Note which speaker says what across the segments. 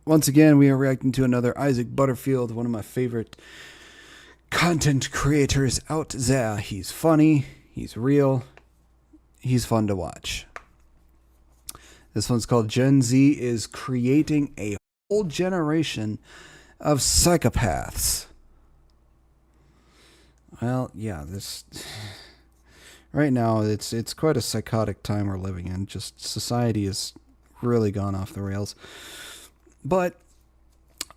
Speaker 1: Once again, we are reacting to another Isaac Butterfield, one of my favorite content creators out there. He's funny, he's real, he's fun to watch. This one's called Gen Z is Creating a Whole Generation of Psychopaths. Well, yeah, this... Right now, it's quite a psychotic time we're living in. Just society has really gone off the rails. But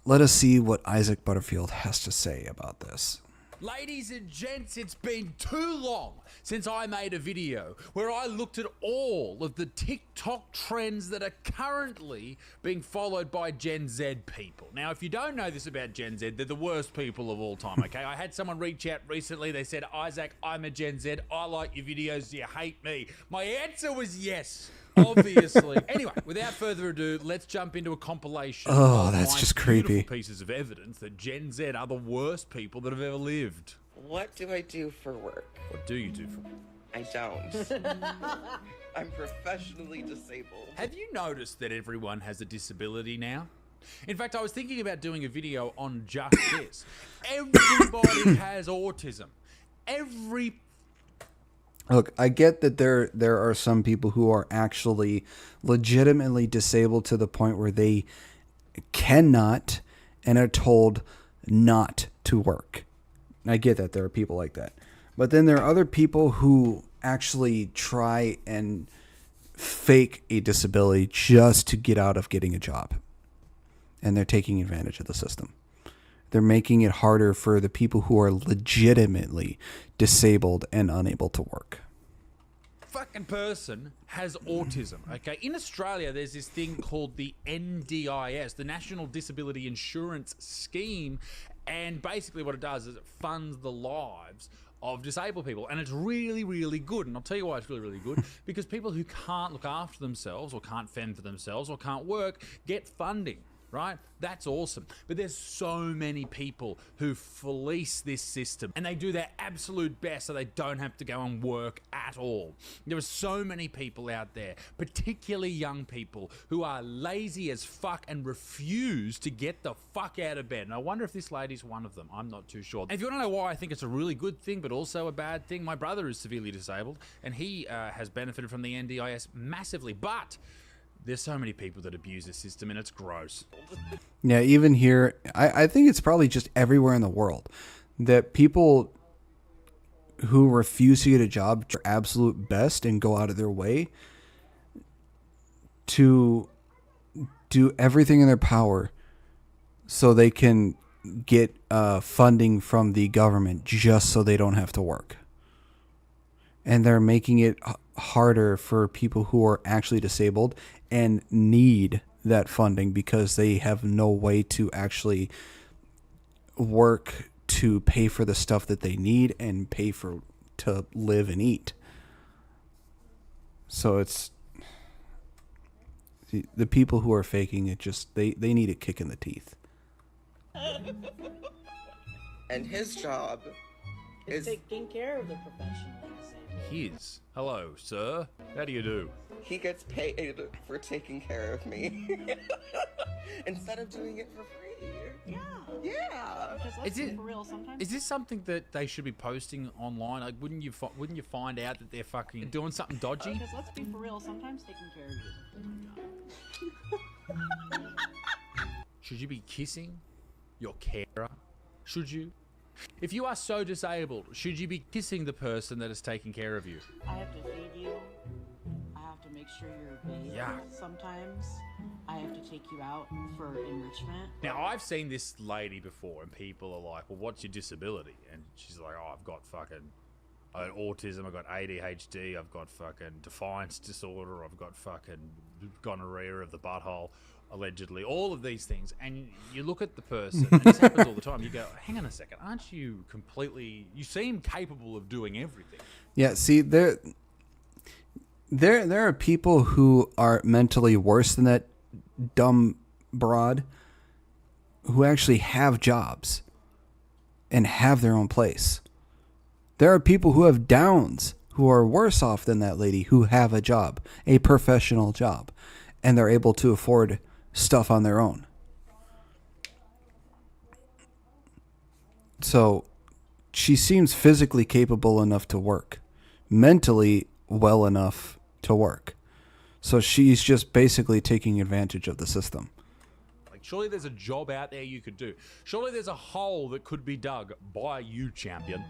Speaker 1: let us see what Isaac Butterfield has to say about this.
Speaker 2: Ladies and gents, it's been too long since I made a video where I looked at all of the TikTok trends that are currently being followed by Gen Z people. Now, if you don't know this about Gen Z, they're the worst people of all time, okay? I had someone reach out recently. They said, Isaac, I'm a Gen Z. I like your videos. You hate me. My answer was yes. Obviously. Anyway, without further ado, let's jump into a compilation.
Speaker 1: Oh, that's just creepy.
Speaker 2: Pieces of evidence that Gen Z are the worst people that have ever lived.
Speaker 3: What do I do for work?
Speaker 2: What do you do for work?
Speaker 3: I don't. I'm professionally disabled.
Speaker 2: Have you noticed that everyone has a disability now? In fact, I was thinking about doing a video on just this. Everybody has autism.
Speaker 1: Look, I get that there are some people who are actually legitimately disabled to the point where they cannot and are told not to work. I get that there are people like that. But then there are other people who actually try and fake a disability just to get out of getting a job. And they're taking advantage of the system. They're making it harder for the people who are legitimately disabled and unable to work.
Speaker 2: Fucking person has autism, okay? In Australia, there's this thing called the NDIS, the National Disability Insurance Scheme, and basically what it does is it funds the lives of disabled people, and it's really, really good. And I'll tell you why it's really, really good, because people who can't look after themselves or can't fend for themselves or can't work get funding. Right? That's awesome. But there's so many people who fleece this system and they do their absolute best so they don't have to go and work at all. There are so many people out there, particularly young people, who are lazy as fuck and refuse to get the fuck out of bed. And I wonder if this lady's one of them. I'm not too sure. And if you want to know why I think it's a really good thing but also a bad thing, my brother is severely disabled and he has benefited from the NDIS massively. But there's so many people that abuse the system and it's gross.
Speaker 1: Yeah, even here, I think it's probably just everywhere in the world that people who refuse to get a job do their absolute best and go out of their way to do everything in their power so they can get funding from the government just so they don't have to work. And they're making it harder for people who are actually disabled and need that funding because they have no way to actually work to pay for the stuff that they need and pay for to live and eat. So it's the people who are faking it, just they need a kick in the teeth.
Speaker 3: And his job is
Speaker 4: taking care of the profession.
Speaker 2: His? Hello, sir. How do you do?
Speaker 3: he gets paid for taking care of me instead of doing it for free.
Speaker 4: Yeah.
Speaker 3: Yeah.
Speaker 4: Because let's be for real, sometimes.
Speaker 2: Is this something that they should be posting online? Like, wouldn't you find out that they're fucking doing something dodgy?
Speaker 4: Because let's be for real, sometimes taking care of you is a full-time job.
Speaker 2: Should you be kissing your carer? Should you? If you are so disabled, should you be kissing the person that is taking care of you?
Speaker 4: I have to feed you. I have to make sure you're bathed.
Speaker 2: Yeah.
Speaker 4: Sometimes I have to take you out for enrichment.
Speaker 2: Now, I've seen this lady before, and people are like, well, what's your disability? And she's like, oh, I've got autism, I've got ADHD, I've got fucking defiance disorder, I've got fucking gonorrhea of the butthole, allegedly, all of these things. And you look at the person, and this happens all the time, you go, hang on a second, aren't you you seem capable of doing everything.
Speaker 1: Yeah, see, there are people who are mentally worse than that dumb broad who actually have jobs and have their own place. There are people who have Downs who are worse off than that lady who have a job, a professional job, and they're able to afford stuff on their own. So she seems physically capable enough to work, mentally well enough to work. So she's just basically taking advantage of the system.
Speaker 2: Like, surely there's a job out there you could do. Surely there's a hole that could be dug by you, champion.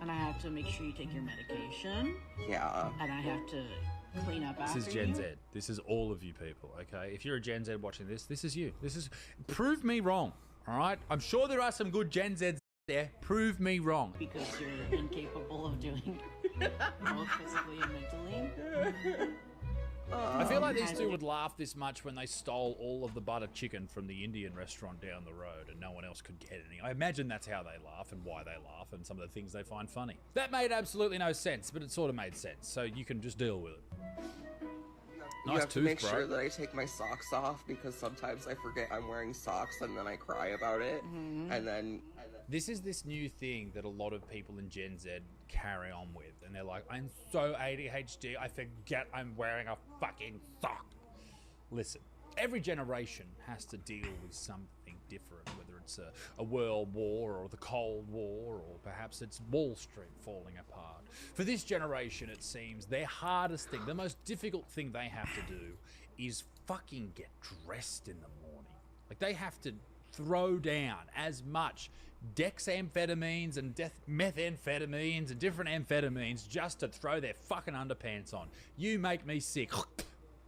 Speaker 4: And I have to make sure you take your medication.
Speaker 3: Yeah.
Speaker 4: And I have to clean up after
Speaker 2: This is Gen
Speaker 4: you.
Speaker 2: Z. This is all of you people, okay? If you're a Gen Z watching this, this is you. This is... Prove me wrong, all right? I'm sure there are some good Gen Zs there. Prove me wrong.
Speaker 4: Because you're incapable of doing both physically and mentally.
Speaker 2: I feel like these two would laugh this much when they stole all of the butter chicken from the Indian restaurant down the road and no one else could get any. I imagine that's how they laugh and why they laugh and some of the things they find funny. That made absolutely no sense, but it sort of made sense, so you can just deal with it.
Speaker 3: You
Speaker 2: Nice
Speaker 3: have to
Speaker 2: tooth,
Speaker 3: make
Speaker 2: bro.
Speaker 3: sure that I take my socks off because sometimes I forget I'm wearing socks and then I cry about it. And then
Speaker 2: This is this new thing that a lot of people in Gen Z carry on with, and they're like, I'm so ADHD, I forget I'm wearing a fucking sock. Listen, every generation has to deal with something different, whether it's a world war or the Cold War, or perhaps it's Wall Street falling apart. For this generation, it seems their hardest thing, the most difficult thing they have to do is fucking get dressed in the morning. Like, they have to throw down as much dexamphetamines and methamphetamines and different amphetamines just to throw their fucking underpants on. You make me sick.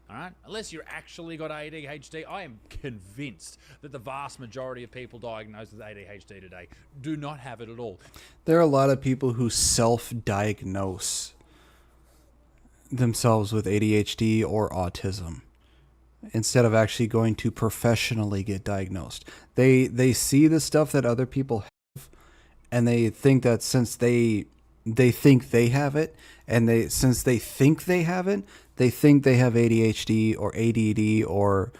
Speaker 2: Alright? Unless you're actually got ADHD, I am convinced that the vast majority of people diagnosed with ADHD today do not have it at all.
Speaker 1: There are a lot of people who self-diagnose themselves with ADHD or autism instead of actually going to professionally get diagnosed. They see the stuff that other people have, and they think that since they think they have it, and since they think they have it, they think they have ADHD or ADD or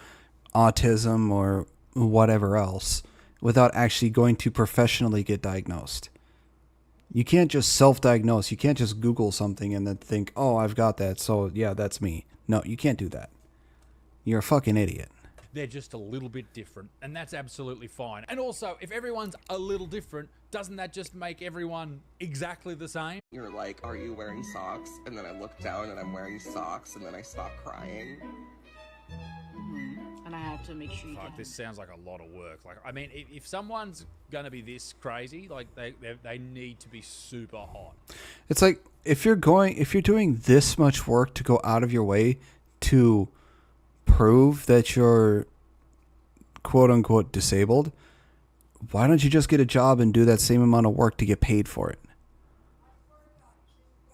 Speaker 1: autism or whatever else without actually going to professionally get diagnosed. You can't just self-diagnose. You can't just Google something and then think, oh, I've got that, so yeah, that's me. No, you can't do that. You're a fucking idiot.
Speaker 2: They're just a little bit different, and that's absolutely fine. And also, if everyone's a little different, doesn't that just make everyone exactly the same?
Speaker 3: you're like, are you wearing socks? And then I look down and I'm wearing socks and then I stop crying.
Speaker 4: And I have to make sure you
Speaker 2: Fuck,
Speaker 4: take
Speaker 2: this sounds like a lot of work. Like, I mean, if someone's gonna be this crazy, like they need to be super hot.
Speaker 1: It's like if you're doing this much work to go out of your way to prove that you're quote unquote disabled, why don't you just get a job and do that same amount of work to get paid for it?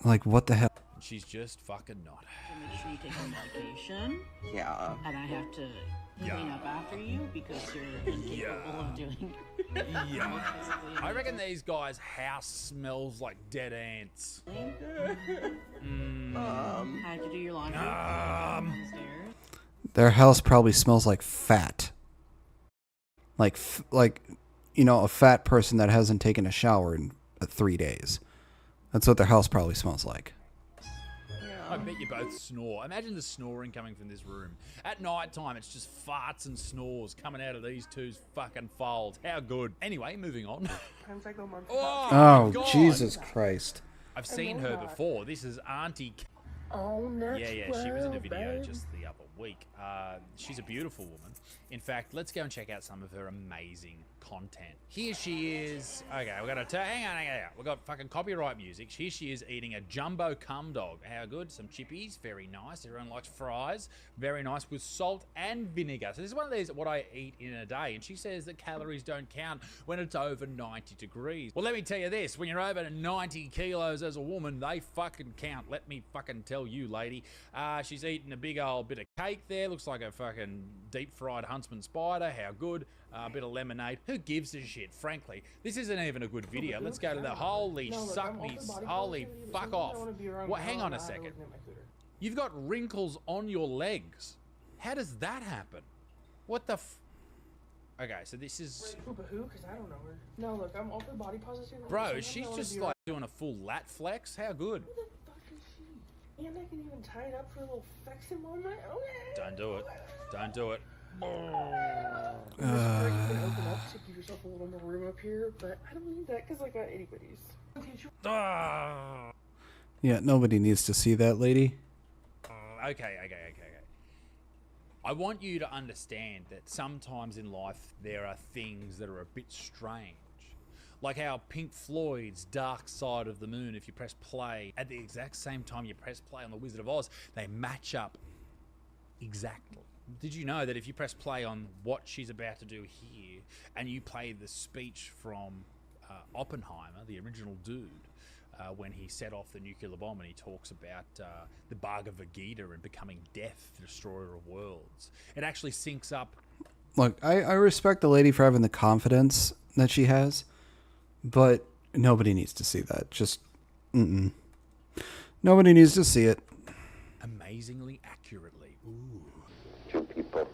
Speaker 1: Like, what the hell?
Speaker 2: She's just fucking not.
Speaker 4: to make sure you take your medication.
Speaker 3: Yeah.
Speaker 4: And I have to clean up after you because you're incapable of doing
Speaker 2: Yeah.
Speaker 4: physically and
Speaker 2: I reckon these guys' house smells like dead ants.
Speaker 4: I have to do your laundry downstairs.
Speaker 1: Their house probably smells like fat. Like you know, a fat person that hasn't taken a shower in 3 days. That's what their house probably smells like.
Speaker 2: I bet you both snore. Imagine the snoring coming from this room. At night time, it's just farts and snores coming out of these two's fucking folds. How good. Anyway, moving on. Oh,
Speaker 1: Oh,
Speaker 2: my God.
Speaker 1: Jesus Christ.
Speaker 2: I've seen her before. This is Auntie. Yeah, she was in a video just the other week. She's a beautiful woman. In fact, let's go and check out some of her amazing content. Here she is. Okay, we got hang on. We got fucking copyright music. Here she is eating a jumbo cum dog. How good? Some chippies, very nice. Everyone likes fries, very nice with salt and vinegar. So this is one of these what I eat in a day. And she says that calories don't count when it's over 90 degrees. Well, let me tell you this: when you're over 90 kilos as a woman, they fucking count. Let me fucking tell you, lady. She's eating a big old bit of cake there. Looks like a fucking deep fried huntsman spider. How good? A bit of lemonade. Who gives a shit, frankly? This isn't even a good video. Let's go to the holy suck me, holy fuck off. What? Hang on a second. You've got wrinkles on your legs. How does that happen? What the Okay, so this is...
Speaker 5: Who? Because I don't know her. No, look, I'm all for body positivity.
Speaker 2: Bro, she's just like doing a full lat flex. How good?
Speaker 5: Who the fuck is she? And I can even tie it up for a little flexing moment. Okay.
Speaker 2: Don't do it. Don't do it.
Speaker 5: You can open up to give yourself a little more room up up here, but I don't need that because I got itty bitties.
Speaker 2: Ah.
Speaker 1: Yeah, nobody needs to see that, lady.
Speaker 2: Okay. I want you to understand that sometimes in life there are things that are a bit strange. Like how Pink Floyd's Dark Side of the Moon, if you press play at the exact same time you press play on The Wizard of Oz, they match up exactly. Did you know that if you press play on what she's about to do here and you play the speech from Oppenheimer, the original dude, when he set off the nuclear bomb and he talks about the Bhagavad Gita and becoming death, the destroyer of worlds, it actually syncs up.
Speaker 1: Look, I respect the lady for having the confidence that she has, but nobody needs to see that. Just, nobody needs to see it.
Speaker 2: Amazingly accurately. Ooh.
Speaker 6: Few people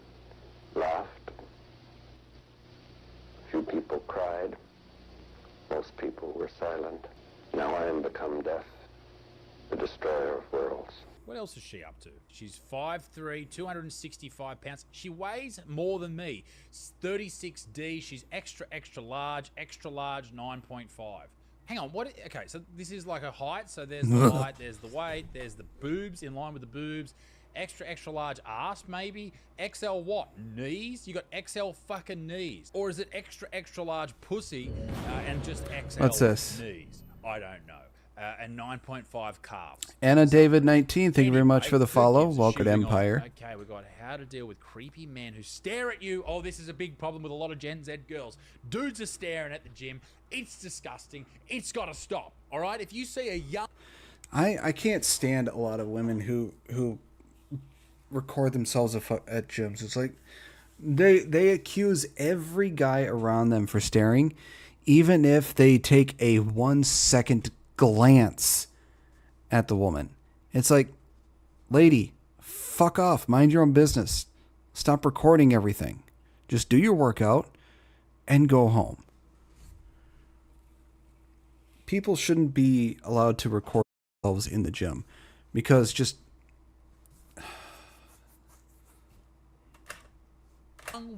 Speaker 6: laughed. Few people cried. Most people were silent. Now I am become death, the destroyer of worlds.
Speaker 2: What else is she up to? She's 5'3", 265 pounds. She weighs more than me. 36D. She's extra large, 9.5. Hang on, what? Okay, so this is like a height. So there's the height, there's the weight, there's the boobs in line with the boobs. Extra large ass, maybe. XL what? Knees? You got XL fucking knees. Or is it extra large pussy and just XL
Speaker 1: What's this?
Speaker 2: knees? I don't know. And 9.5 calves.
Speaker 1: Anna David 19, thank you very much for the
Speaker 2: who
Speaker 1: follow.
Speaker 2: gives a
Speaker 1: Welcome to
Speaker 2: shooting
Speaker 1: Empire.
Speaker 2: on? Okay, we got how to deal with creepy men who stare at you. Oh, this is a big problem with a lot of Gen Z girls. Dudes are staring at the gym. It's disgusting. It's got to stop. All right? If you see a young...
Speaker 1: I can't stand a lot of women who record themselves at gyms. It's like they accuse every guy around them for staring, even if they take a 1 second glance at the woman. It's like, lady, fuck off, mind your own business, stop recording everything, just do your workout and go home. People shouldn't be allowed to record themselves in the gym because just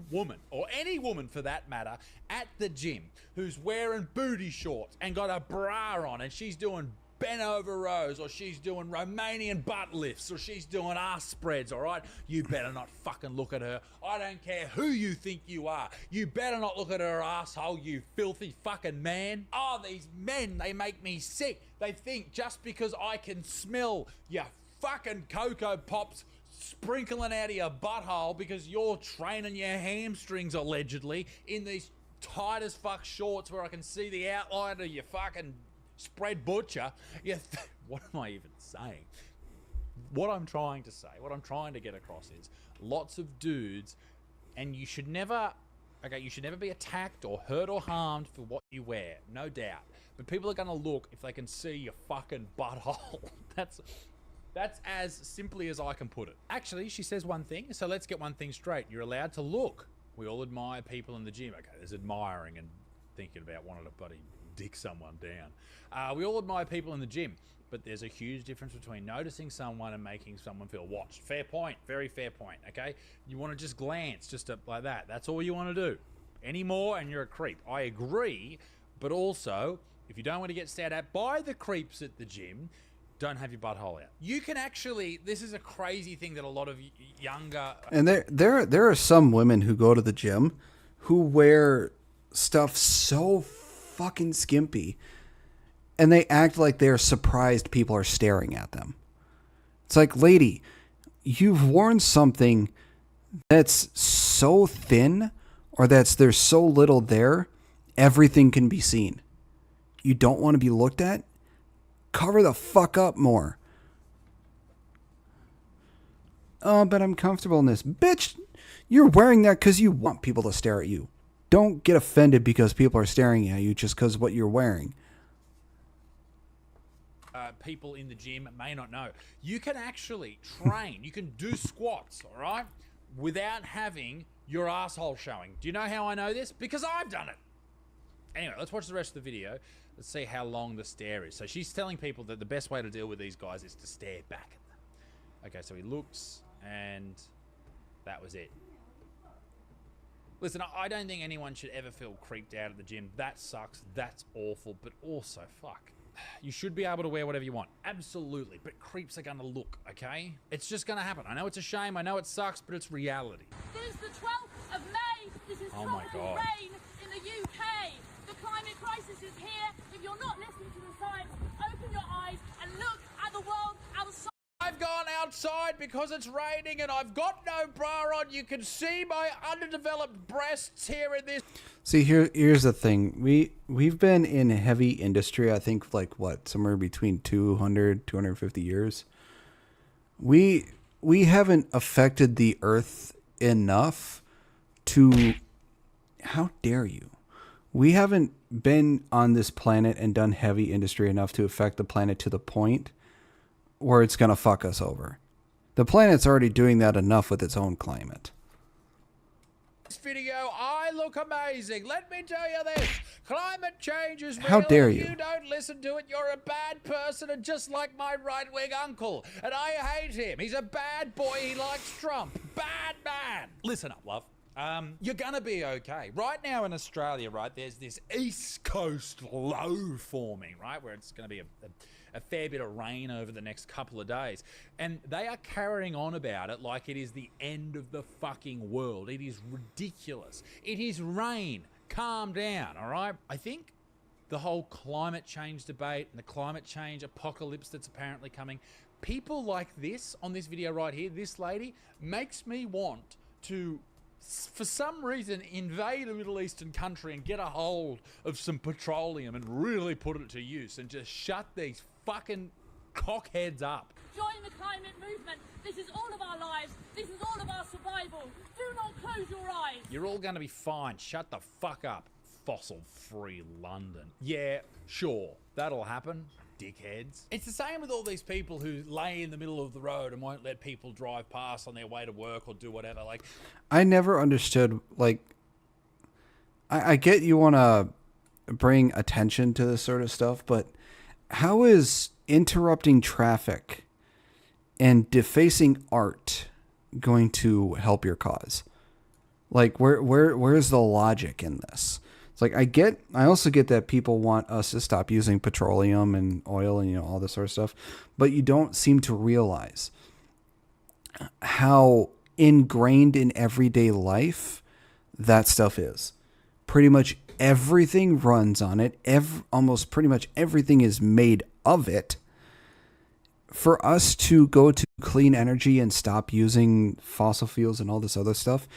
Speaker 2: woman, or any woman for that matter, at the gym who's wearing booty shorts and got a bra on and she's doing bent over rows, or she's doing Romanian butt lifts, or she's doing ass spreads, all right? You better not fucking look at her. I don't care who you think you are. You better not look at her asshole, you filthy fucking man. Oh, these men, they make me sick. They think just because I can smell your fucking Cocoa Pops sprinkling out of your butthole because you're training your hamstrings allegedly in these tight as fuck shorts where I can see the outline of your fucking spread butcher. What am I even saying? What I'm trying to say, what I'm trying to get across is lots of dudes, and you should never be attacked or hurt or harmed for what you wear, no doubt. But people are going to look if they can see your fucking butthole. That's as simply as I can put it. Actually, she says one thing, so let's get one thing straight. You're allowed to look. We all admire people in the gym. Okay, there's admiring and thinking about wanting to bloody dick someone down. We all admire people in the gym, but there's a huge difference between noticing someone and making someone feel watched. Fair point, very fair point, okay? You want to just glance, just like that. That's all you want to do. Any more and you're a creep. I agree, but also, if you don't want to get stared at by the creeps at the gym, don't have your butthole out. You can actually, this is a crazy thing that a lot of younger...
Speaker 1: And there are some women who go to the gym who wear stuff so fucking skimpy and they act like they're surprised people are staring at them. It's like, lady, you've worn something that's so thin or there's so little there, everything can be seen. You don't want to be looked at? Cover the fuck up more. Oh, but I'm comfortable in this. Bitch, you're wearing that because you want people to stare at you. Don't get offended because people are staring at you just because of what you're wearing.
Speaker 2: People in the gym may not know. You can actually train. You can do squats, all right, without having your asshole showing. Do you know how I know this? Because I've done it. Anyway, let's watch the rest of the video. Let's see how long the stare is. So she's telling people that the best way to deal with these guys is to stare back at them. Okay, so he looks, and that was it. Listen, I don't think anyone should ever feel creeped out at the gym. That sucks. That's awful. But also, fuck. You should be able to wear whatever you want. Absolutely. But creeps are going to look, okay? It's just going to happen. I know it's a shame. I know it sucks, but it's reality.
Speaker 7: It is the 12th of May. This is
Speaker 2: Oh my
Speaker 7: tropical
Speaker 2: God.
Speaker 7: rain in the UK. The climate crisis is here. If you're not listening to the science, open your eyes and look at the world outside.
Speaker 2: I've gone outside because it's raining and I've got no bra on. You can see my underdeveloped breasts here in this.
Speaker 1: See, here's the thing. We've been in heavy industry, I think, like, what, somewhere between 250 years. We haven't affected the earth enough to... How dare you? We haven't been on this planet and done heavy industry enough to affect the planet to the point where it's going to fuck us over. The planet's already doing that enough with its own climate.
Speaker 2: This video, I look amazing. Let me tell you this. Climate change is real.
Speaker 1: How dare
Speaker 2: If
Speaker 1: you?
Speaker 2: you don't listen to it, you're a bad person and just like my right-wing uncle. And I hate him. He's a bad boy. He likes Trump. Bad man. Listen up, love. You're gonna be okay. Right now in Australia, right, there's this East Coast low forming, right, where it's gonna be a fair bit of rain over the next couple of days. And they are carrying on about it like it is the end of the fucking world. It is ridiculous. It is rain. Calm down, all right? I think the whole climate change debate and the climate change apocalypse that's apparently coming, people like this on this video right here, this lady, makes me want to, for some reason, invade a Middle Eastern country and get a hold of some petroleum and really put it to use and just shut these fucking cockheads up.
Speaker 7: Join the climate movement. This is all of our lives. This is all of our survival. Do not close your eyes.
Speaker 2: You're all going to be fine. Shut the fuck up. Fossil-free London. Yeah, sure. That'll happen. Dickheads. It's the same with all these people who lay in the middle of the road and won't let people drive past on their way to work or do whatever. Like,
Speaker 1: I never understood, like, I get you want to bring attention to this sort of stuff, but how is interrupting traffic and defacing art going to help your cause? Like, where's the logic in this? It's like, I also get that people want us to stop using petroleum and oil and, all this sort of stuff, but you don't seem to realize how ingrained in everyday life that stuff is. Pretty much everything runs on it. Almost pretty much everything is made of it. For us to go to clean energy and stop using fossil fuels and all this other stuff,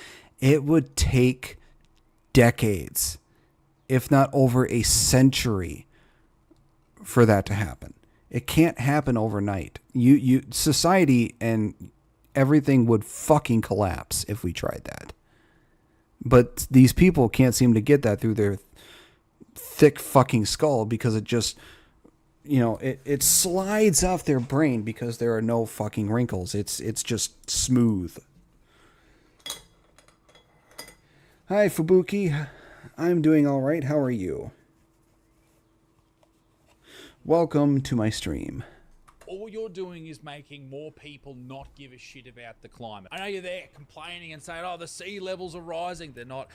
Speaker 1: it would take decades, if not over a century, for that to happen. It can't happen overnight. Society and everything would fucking collapse if we tried that. But these people can't seem to get that through their thick fucking skull because it just, it slides off their brain because there are no fucking wrinkles. It's just smooth. Hi, Fubuki. I'm doing all right. How are you? Welcome to my stream.
Speaker 2: all you're doing is making more people not give a shit about the climate. I know you're there complaining and saying, oh, the sea levels are rising. They're not.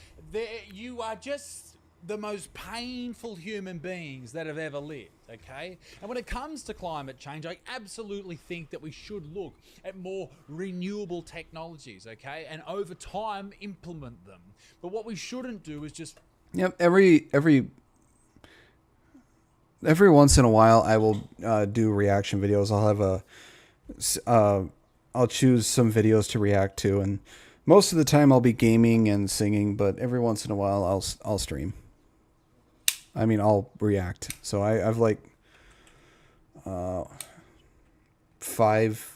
Speaker 2: You are just the most painful human beings that have ever lived, okay? And when it comes to climate change, I absolutely think that we should look at more renewable technologies, okay? And over time, implement them. But what we shouldn't do is just...
Speaker 1: Yep, every once in a while, I will do reaction videos. I'll choose some videos to react to, and most of the time I'll be gaming and singing. But every once in a while, I'll stream. I mean, I'll react. So I've like 5,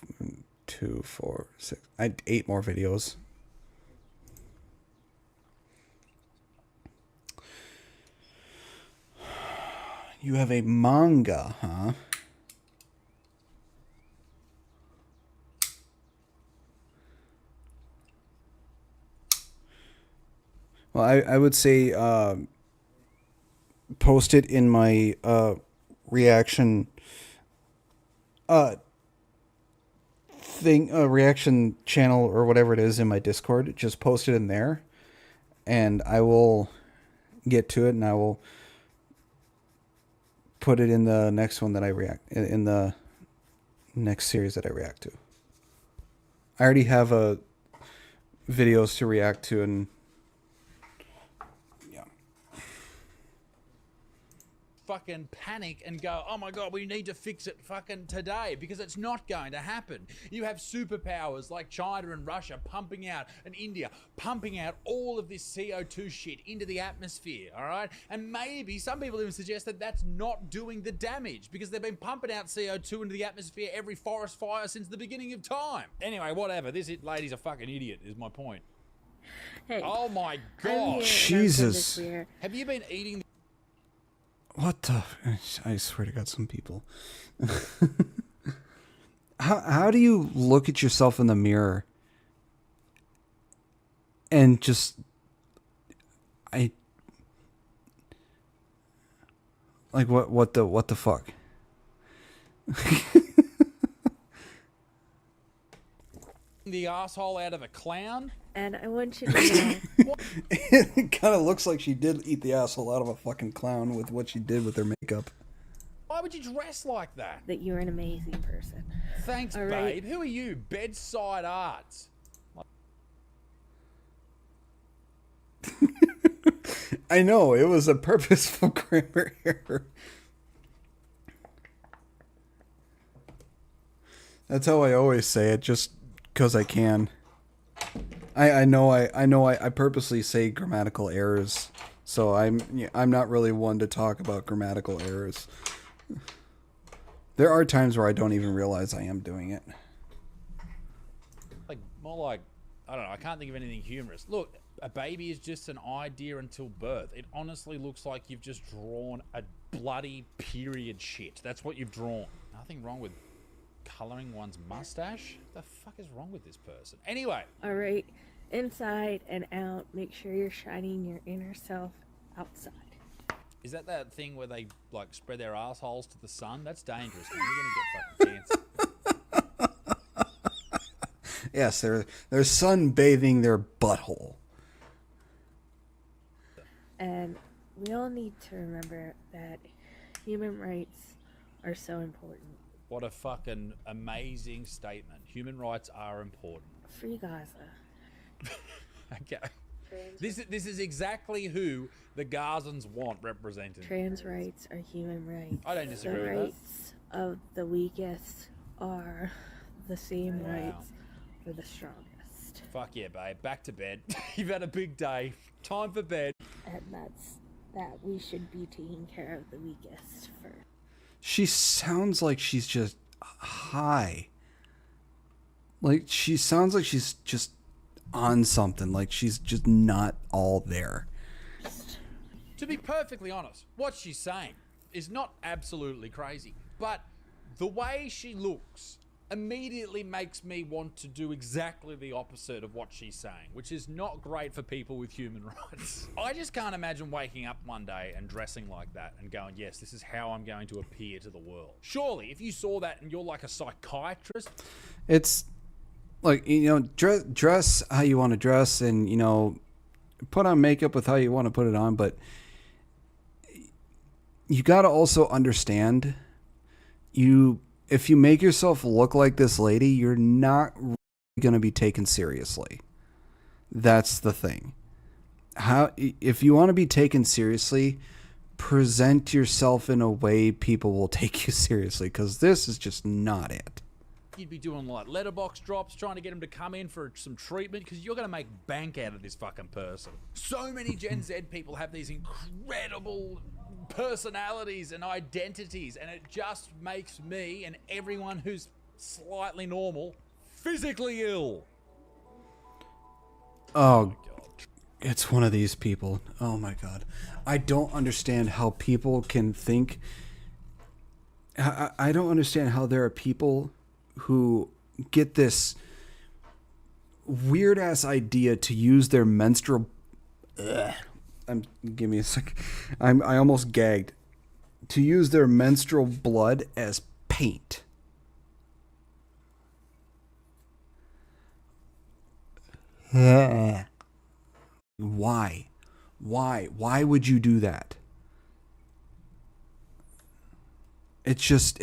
Speaker 1: 2, 4, 6, 8 more videos. You have a manga, huh? Well, I would say post it in my reaction reaction channel or whatever it is in my Discord. Just post it in there. and I will get to it, and I will put it in the next one that I react in the next series that I react to. I already have videos to react to, and yeah.
Speaker 2: Fucking panic and go, oh my god, we need to fix it fucking today, because it's not going to happen. You have superpowers like China and Russia pumping out, and India pumping out all of this CO2 shit into the atmosphere, all right? And maybe some people even suggest that that's not doing the damage, because they've been pumping out CO2 into the atmosphere every forest fire since the beginning of time. Anyway, whatever. This lady's a fucking idiot, is my point.
Speaker 8: Hey,
Speaker 2: Oh my
Speaker 8: I'm
Speaker 2: god.
Speaker 8: here,
Speaker 1: Jesus.
Speaker 8: and I'm from this
Speaker 2: Have you been eating...
Speaker 1: What the? I swear to God, some people. How do you look at yourself in the mirror and just what the fuck?
Speaker 2: the asshole out of a clown?
Speaker 8: And I want you to know
Speaker 1: It kind of looks like she did eat the asshole out of a fucking clown with what she did with her makeup.
Speaker 2: Why would you dress like that?
Speaker 8: that you're an amazing person.
Speaker 2: Thanks,
Speaker 8: All right.
Speaker 2: babe. Who are you? Bedside Arts.
Speaker 1: I know, it was a purposeful grammar error. That's how I always say it, just because I can. I know I purposely say grammatical errors, so I'm not really one to talk about grammatical errors. There are times where I don't even realize I am doing it.
Speaker 2: Like, more like, I don't know, I can't think of anything humorous. Look, a baby is just an idea until birth. It honestly looks like you've just drawn a bloody period shit. That's what you've drawn. Nothing wrong with coloring one's mustache. What the fuck is wrong with this person? Anyway.
Speaker 8: All right, inside and out, make sure you're shining your inner self outside.
Speaker 2: Is that thing where they, like, spread their assholes to the sun? That's dangerous. Man. You're gonna get fucking cancer.
Speaker 1: Yes, they're sunbathing their butthole.
Speaker 8: And we all need to remember that human rights are so important.
Speaker 2: What a fucking amazing statement. Human rights are important.
Speaker 8: Free Gaza.
Speaker 2: Okay. This is exactly who the Gazans want represented.
Speaker 8: Trans rights are human rights.
Speaker 2: I don't disagree
Speaker 8: The
Speaker 2: with that.
Speaker 8: rights of the weakest are the same
Speaker 2: Wow.
Speaker 8: rights for the strongest.
Speaker 2: Fuck yeah, babe. Back to bed. You've had a big day. Time for bed.
Speaker 8: And that's that we should be taking care of the weakest first.
Speaker 1: She sounds like she's just high. Like, she sounds like she's just on something. Like, she's just not all there.
Speaker 2: To be perfectly honest, what she's saying is not absolutely crazy, but the way she looks immediately makes me want to do exactly the opposite of what she's saying, which is not great for people with human rights. I just can't imagine waking up one day and dressing like that and going, yes, this is how I'm going to appear to the world. Surely, if you saw that and you're like a psychiatrist...
Speaker 1: It's like, you know, dress how you want to dress, and, you know, put on makeup with how you want to put it on, but you got to also understand, if you make yourself look like this lady, you're not really going to be taken seriously. That's the thing. If you want to be taken seriously, present yourself in a way people will take you seriously, because this is just not it.
Speaker 2: You'd be doing like letterbox drops, trying to get them to come in for some treatment, because you're going to make bank out of this fucking person. So many Gen Z people have these incredible personalities and identities, and it just makes me and everyone who's slightly normal physically ill.
Speaker 1: Oh, it's one of these people. Oh my God. I don't understand how people can think. I don't understand how there are people who get this weird ass idea to use their menstrual. Give me a sec. I almost gagged. To use their menstrual blood as paint. Why? Why would you do that? It's just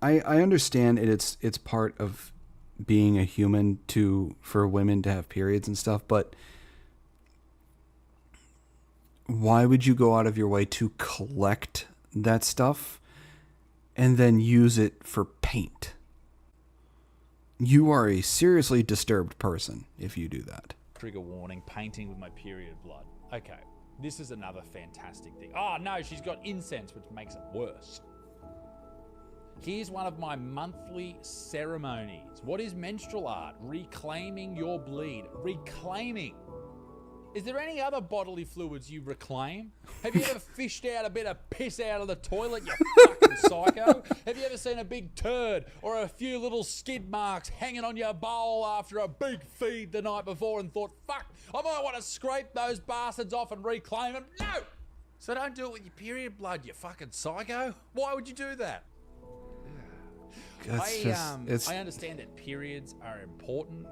Speaker 1: I understand it's part of being a human for women to have periods and stuff, but why would you go out of your way to collect that stuff and then use it for paint? You are a seriously disturbed person if you do that.
Speaker 2: Trigger warning, painting with my period blood. Okay, this is another fantastic thing. Oh no, she's got incense, which makes it worse. Here's one of my monthly ceremonies. What is menstrual art? Reclaiming your bleed. Reclaiming. Is there any other bodily fluids you reclaim? Have you ever fished out a bit of piss out of the toilet, you fucking psycho? Have you ever seen a big turd or a few little skid marks hanging on your bowl after a big feed the night before and thought, fuck, I might want to scrape those bastards off and reclaim them? No! So don't do it with your period blood, you fucking psycho. Why would you do that? I understand that periods are important.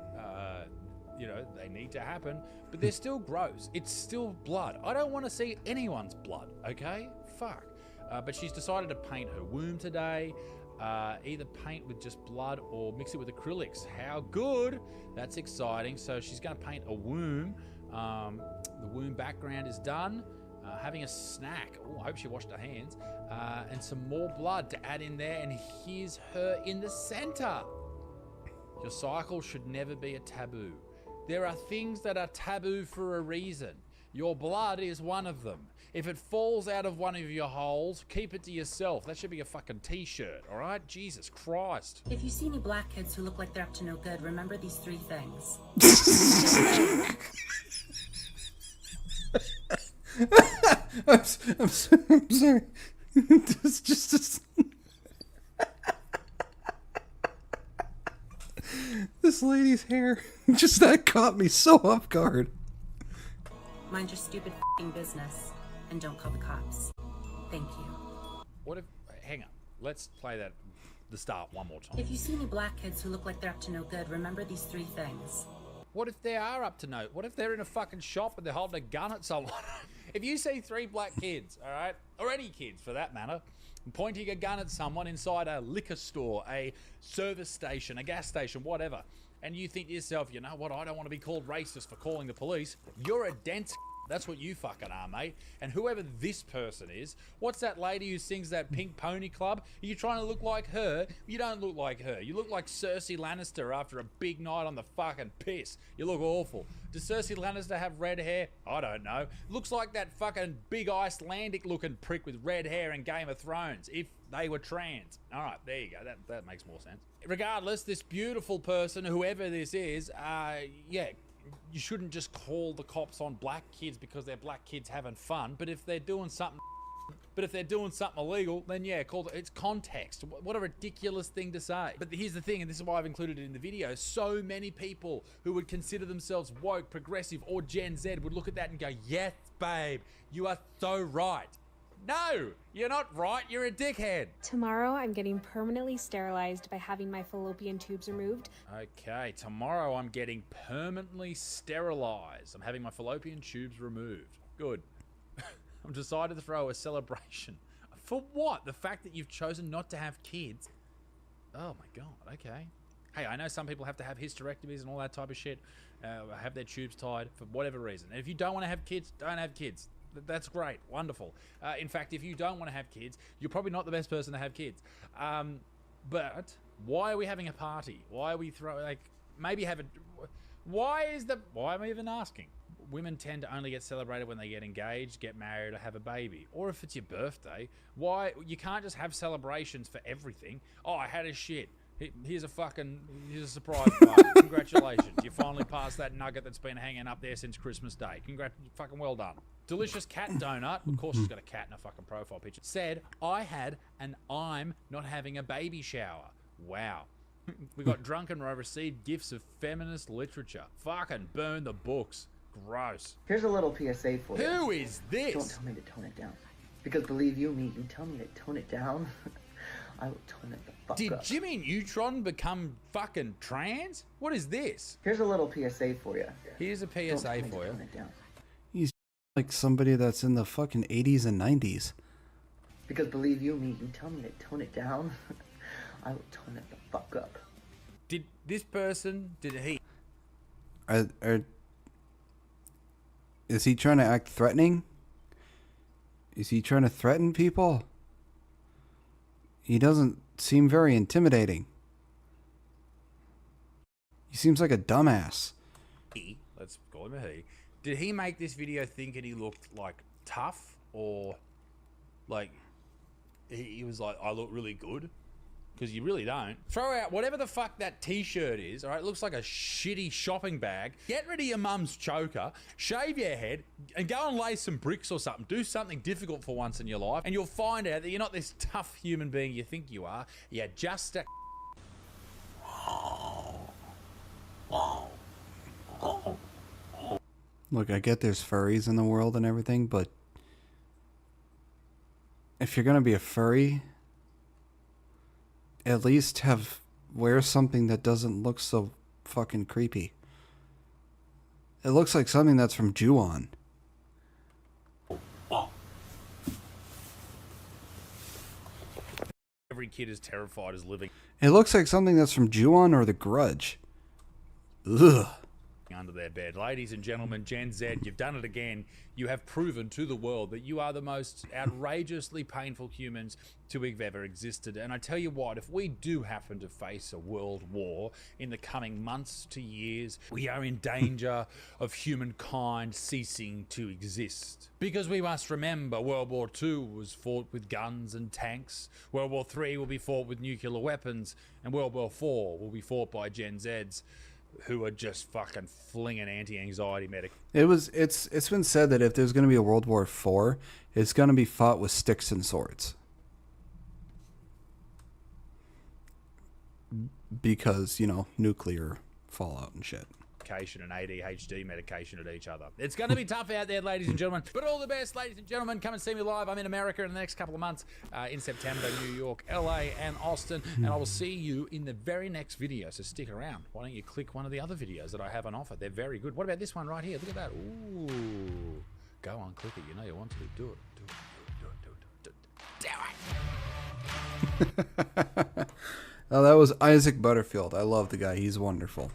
Speaker 2: You know, they need to happen, but they're still gross. It's still blood. I don't want to see anyone's blood, okay? Fuck. But she's decided to paint her womb today. Either paint with just blood or mix it with acrylics. How good! That's exciting. So she's going to paint a womb. The womb background is done. Having a snack. Oh, I hope she washed her hands. And some more blood to add in there. And here's her in the center. Your cycle should never be a taboo. There are things that are taboo for a reason. Your blood is one of them. If it falls out of one of your holes, keep it to yourself. That should be a fucking t-shirt, all right? Jesus Christ.
Speaker 9: If you see any black kids who look like they're up to no good, remember these 3 things.
Speaker 1: I'm sorry. It's just this lady's hair, just that caught me so off guard.
Speaker 9: Mind your stupid f***ing business and don't call the cops. Thank you.
Speaker 2: What if... Hang on. Let's play that... the start one more time.
Speaker 9: If you see any black kids who look like they're up to no good, remember these 3 things.
Speaker 2: What if they are up to no? What if they're in a fucking shop and they're holding a gun at someone? If you see 3 black kids, all right, or any kids for that matter, pointing a gun at someone inside a liquor store, a service station, a gas station, whatever, and you think to yourself, you know what, I don't want to be called racist for calling the police, you're a dense. That's what you fucking are, mate. And whoever this person is, what's that lady who sings that Pink Pony Club? Are you trying to look like her? You don't look like her. You look like Cersei Lannister after a big night on the fucking piss. You look awful. Does Cersei Lannister have red hair? I don't know. Looks like that fucking big Icelandic looking prick with red hair in Game of Thrones, if they were trans. All right, there you go. That makes more sense. Regardless, this beautiful person, whoever this is, yeah, you shouldn't just call the cops on black kids because they're black kids having fun. But if they're doing something illegal, then yeah, it's context. What a ridiculous thing to say. But here's the thing, and this is why I've included it in the video. So many people who would consider themselves woke, progressive, or Gen Z would look at that and go, yes, babe, you are so right. No, you're not right. You're a dickhead.
Speaker 10: Tomorrow, I'm getting permanently sterilized by having my fallopian tubes removed.
Speaker 2: Okay, tomorrow I'm getting permanently sterilized. I'm having my fallopian tubes removed. Good. I'm decided to throw a celebration. For what? The fact that you've chosen not to have kids? Oh my God, okay. Hey, I know some people have to have hysterectomies and all that type of shit. Have their tubes tied for whatever reason. And if you don't want to have kids, don't have kids. That's great. Wonderful. In fact, if you don't want to have kids, you're probably not the best person to have kids. But why are we having a party? Why are we maybe have a... Why am I even asking? Women tend to only get celebrated when they get engaged, get married, or have a baby. Or if it's your birthday. Why? You can't just have celebrations for everything. Oh, I had a shit. Here's a surprise party. Congratulations. You finally passed that nugget that's been hanging up there since Christmas Day. Fucking well done. Delicious cat donut. Of course she's got a cat in her fucking profile picture. Said, I had an I'm not having a baby shower. Wow. We got drunk and received gifts of feminist literature. Fucking burn the books. Gross.
Speaker 11: Here's a little PSA for you.
Speaker 2: Who is this?
Speaker 11: Don't tell me to tone it down. Because believe you me, you tell me to tone it down,
Speaker 3: I will tone it the fuck
Speaker 2: Did
Speaker 3: up.
Speaker 2: Jimmy Neutron become fucking trans? What is this?
Speaker 3: Here's a little PSA for you.
Speaker 2: Here's a PSA for you.
Speaker 3: Tone it down.
Speaker 1: He's like somebody that's in the fucking 80s and 90s.
Speaker 3: Because believe you me, you tell me to tone it down, I will tone it the fuck up.
Speaker 2: Did this person, did he?
Speaker 1: Is he trying to act threatening? Is he trying to threaten people? He doesn't seem very intimidating. He seems like a dumbass.
Speaker 2: Let's call him a he. Did he make this video thinking he looked like tough, or like he was like, I look really good? Because you really don't. Throw out whatever the fuck that t-shirt is, all right? It looks like a shitty shopping bag. Get rid of your mum's choker, shave your head, and go and lay some bricks or something. Do something difficult for once in your life, and you'll find out that you're not this tough human being you think you are. You're just a...
Speaker 1: Look, I get there's furries in the world and everything, but if you're gonna be a furry, at least wear something that doesn't look so fucking creepy. It looks like something that's from Ju-on.
Speaker 2: Every kid is terrified as living
Speaker 1: It looks like something that's from Ju-on or The Grudge. Ugh.
Speaker 2: under their bed. Ladies and gentlemen, Gen Z, you've done it again. You have proven to the world that you are the most outrageously painful humans to have ever existed. And I tell you what, if we do happen to face a world war in the coming months to years, we are in danger of humankind ceasing to exist. Because we must remember World War II was fought with guns and tanks. World War III will be fought with nuclear weapons. And World War IV will be fought by Gen Zs who are just fucking flinging anti-anxiety medic.
Speaker 1: It's been said that if there's going to be a World War IV, it's going to be fought with sticks and swords. Because, you know, nuclear fallout and shit.
Speaker 2: And ADHD medication at each other. It's going to be tough out there, ladies and gentlemen. But all the best, ladies and gentlemen. Come and see me live. I'm in America in the next couple of months, in September, New York, LA, and Austin. And I will see you in the very next video. So stick around. Why don't you click one of the other videos that I have on offer? They're very good. What about this one right here? Look at that. Ooh. Go on, click it. You know you want to. Do it.
Speaker 1: Oh, that was Isaac Butterfield. I love the guy. He's wonderful.